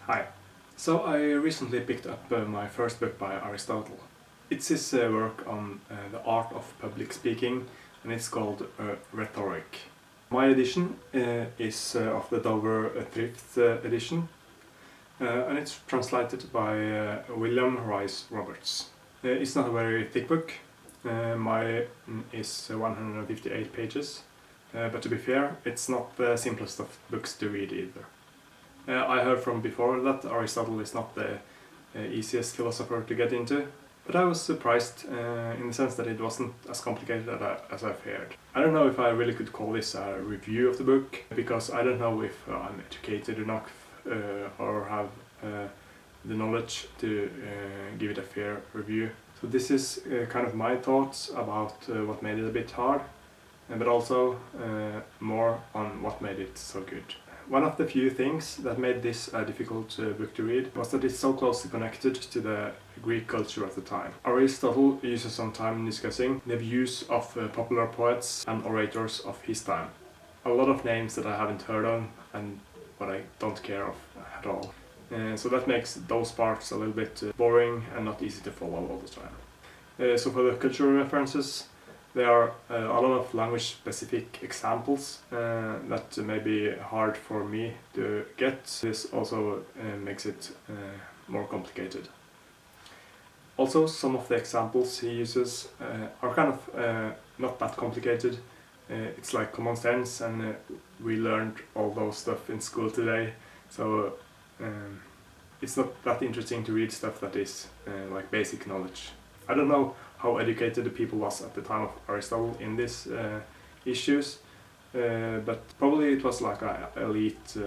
Hi. So I recently picked up my first book by Aristotle. It's his work on the art of public speaking, and it's called Rhetoric. My edition is of the Dover Thrift edition, and it's translated by William Rice Roberts. It's not a very thick book. Mine is 158 pages, but to be fair, it's not the simplest of books to read either. I heard from before that Aristotle is not the easiest philosopher to get into, but I was surprised in the sense that it wasn't as complicated as I feared. I don't know if I really could call this a review of the book, because I don't know if I'm educated enough or have the knowledge to give it a fair review. So this is kind of my thoughts about what made it a bit hard, but also more on what made it so good. One of the few things that made this a difficult book to read was that it's so closely connected to the Greek culture of the time. Aristotle uses some time discussing the views of popular poets and orators of his time. A lot of names that I haven't heard of and what I don't care of at all. So that makes those parts a little bit boring and not easy to follow all the time. So for the cultural references, there are a lot of language-specific examples that may be hard for me to get. This also makes it more complicated. Also, some of the examples he uses are kind of not that complicated. It's like common sense, and we learned all those stuff in school today, so it's not that interesting to read stuff that is like basic knowledge. I don't know how educated the people was at the time of Aristotle in these issues, but probably it was like an elite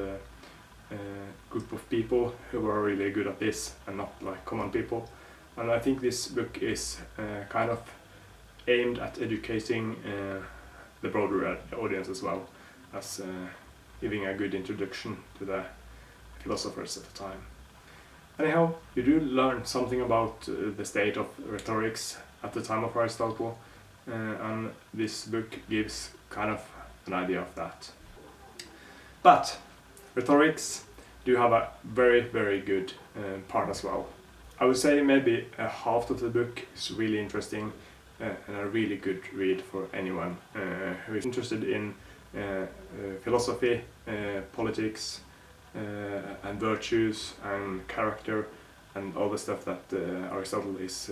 group of people who were really good at this and not like common people. And I think this book is kind of aimed at educating the broader audience as well, as giving a good introduction to the philosophers at the time. Anyhow, you do learn something about the state of rhetorics at the time of Aristotle, and this book gives kind of an idea of that. But rhetorics do have a very, very good part as well. I would say maybe half of the book is really interesting and a really good read for anyone who is interested in philosophy, politics, and virtues and character and all the stuff that Aristotle is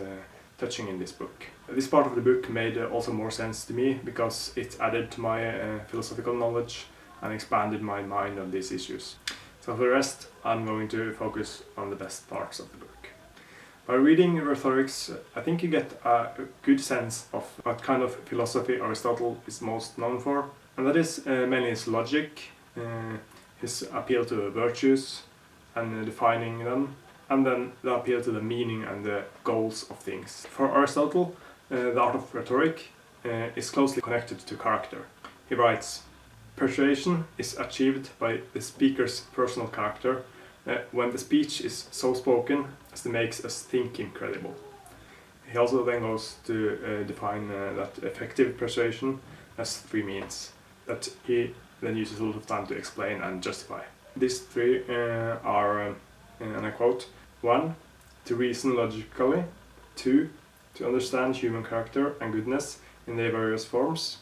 touching in this book. This part of the book made also more sense to me because it added to my philosophical knowledge and expanded my mind on these issues. So for the rest, I'm going to focus on the best parts of the book. By reading Rhetorics, I think you get a good sense of what kind of philosophy Aristotle is most known for, and that is mainly his logic, his appeal to virtues and defining them, and then the appeal to the meaning and the goals of things. For Aristotle, the art of rhetoric is closely connected to character. He writes, "Persuasion is achieved by the speaker's personal character when the speech is so spoken as to make us think incredible." He also then goes to define that effective persuasion as three means that he then uses a lot of time to explain and justify. These three are, and I quote, 1. To reason logically. 2. To understand human character and goodness in their various forms.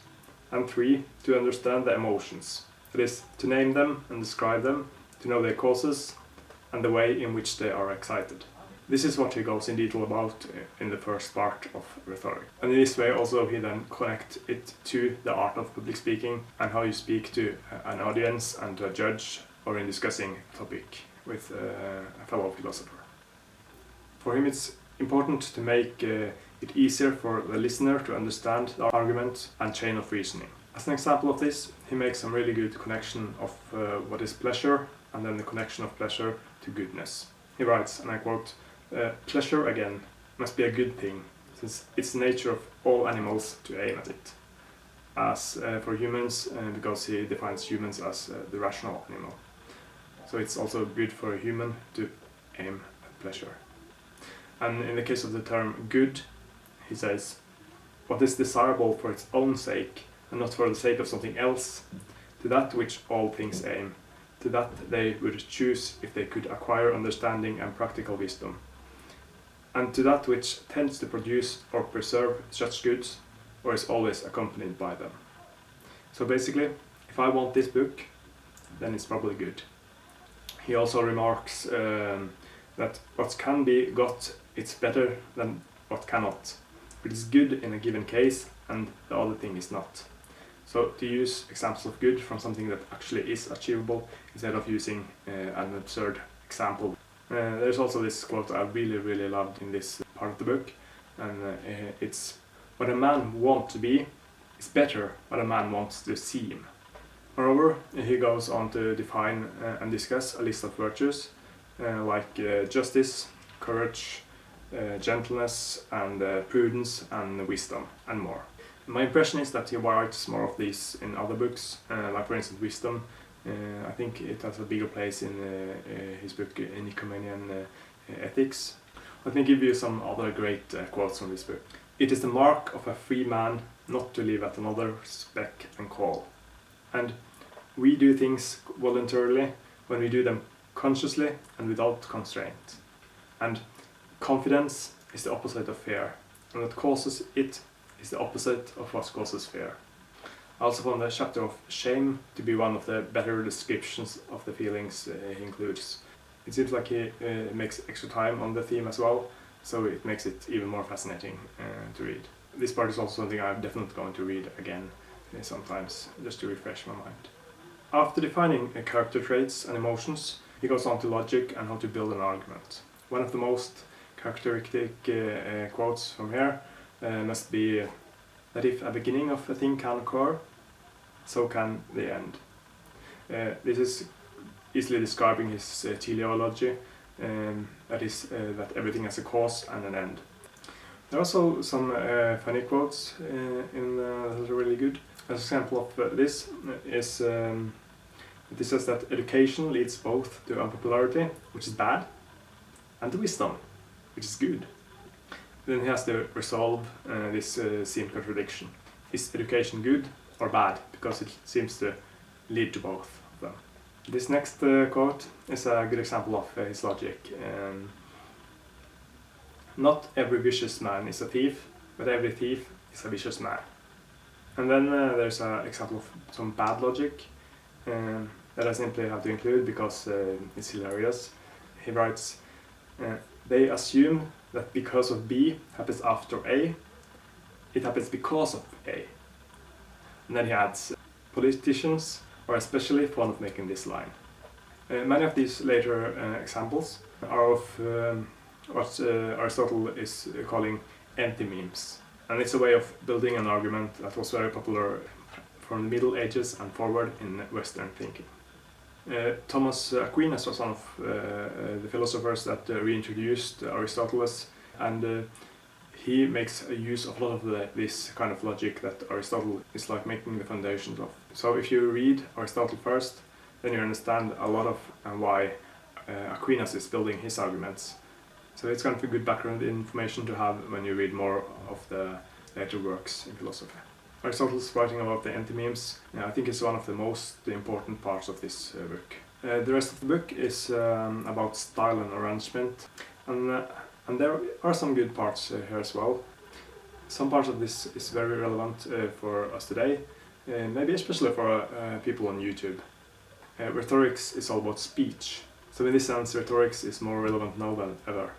And 3. To understand the emotions. That is, to name them and describe them, to know their causes, and the way in which they are excited. This is what he goes in detail about in the first part of Rhetoric. And in this way also he then connects it to the art of public speaking and how you speak to an audience and to a judge or in discussing a topic with a fellow philosopher. For him it's important to make it easier for the listener to understand the argument and chain of reasoning. As an example of this, he makes some really good connection of what is pleasure and then the connection of pleasure to goodness. He writes, and I quote, "Pleasure, again, must be a good thing, since it's the nature of all animals to aim at it. As for humans, because he defines humans as the rational animal. So it's also good for a human to aim at pleasure." And in the case of the term good, he says, "What is desirable for its own sake, and not for the sake of something else, to that which all things aim, to that they would choose if they could acquire understanding and practical wisdom, and to that which tends to produce or preserve such goods, or is always accompanied by them. So basically, if I want this book, then it's probably good. He also remarks that what can be got, it's better than what cannot. It is good in a given case, and the other thing is not. So to use examples of good from something that actually is achievable, instead of using an absurd example. There's also this quote I really loved in this part of the book, and it's, what a man wants to be is better what a man wants to seem. Moreover, he goes on to define and discuss a list of virtues like justice, courage, gentleness, and prudence, and wisdom, and more. My impression is that he writes more of these in other books, like for instance wisdom. I think it has a bigger place in his book Nicomachean Ethics. Let me give you some other great quotes from this book. It is the mark of a free man not to live at another's beck and call. And we do things voluntarily when we do them consciously and without constraint. And confidence is the opposite of fear, and what causes it is the opposite of what causes fear. I also found the chapter of shame to be one of the better descriptions of the feelings he includes. It seems like he makes extra time on the theme as well, so it makes it even more fascinating to read. This part is also something I'm definitely going to read again sometimes, just to refresh my mind. After defining character traits and emotions, he goes on to logic and how to build an argument. One of the most characteristic quotes from here must be that if a beginning of a thing can occur, so can the end. This is easily describing his teleology, that is, that everything has a cause and an end. There are also some funny quotes that are really good. An example of this is this says that education leads both to unpopularity, which is bad, and to wisdom, which is good. Then he has to resolve this seeming contradiction. Is education good or bad? Because it seems to lead to both of them. This next quote is a good example of his logic. Not every vicious man is a thief, but every thief is a vicious man. And then there's an example of some bad logic that I simply have to include because it's hilarious. He writes, they assume that because of B happens after A, it happens because of A. And then he adds, politicians are especially fond of making this line. Many of these later examples are of what Aristotle is calling anti-memes. And it's a way of building an argument that was very popular from the Middle Ages and forward in Western thinking. Thomas Aquinas was one of the philosophers that reintroduced Aristotle, and he makes a use of a lot of this kind of logic that Aristotle is like making the foundations of. So if you read Aristotle first, then you understand a lot of why Aquinas is building his arguments. So it's kind of a good background information to have when you read more of the later works in philosophy. Aristotle's writing about the anti-memes, I think, is one of the most important parts of this book. The rest of the book is about style and arrangement, and there are some good parts here as well. Some parts of this is very relevant for us today, maybe especially for people on YouTube. Rhetorics is all about speech, so in this sense rhetorics is more relevant now than ever.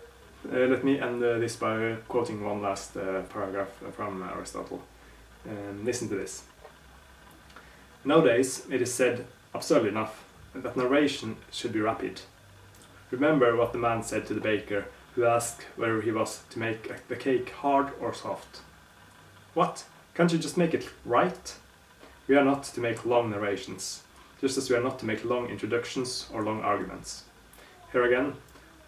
Let me end this by quoting one last paragraph from Aristotle. Listen to this. Nowadays it is said, absurdly enough, that narration should be rapid. Remember what the man said to the baker who asked whether he was to make the cake hard or soft. What? Can't you just make it right? We are not to make long narrations, just as we are not to make long introductions or long arguments. Here again,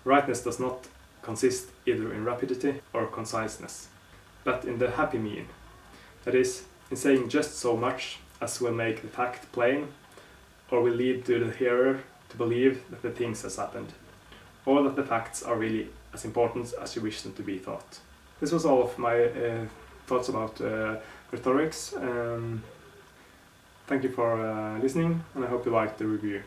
rightness does not consist either in rapidity or conciseness, but in the happy mean. That is, in saying just so much as will make the fact plain, or will lead to the hearer to believe that the thing has happened, or that the facts are really as important as you wish them to be thought. This was all of my thoughts about Rhetorics. Thank you for listening, and I hope you liked the review.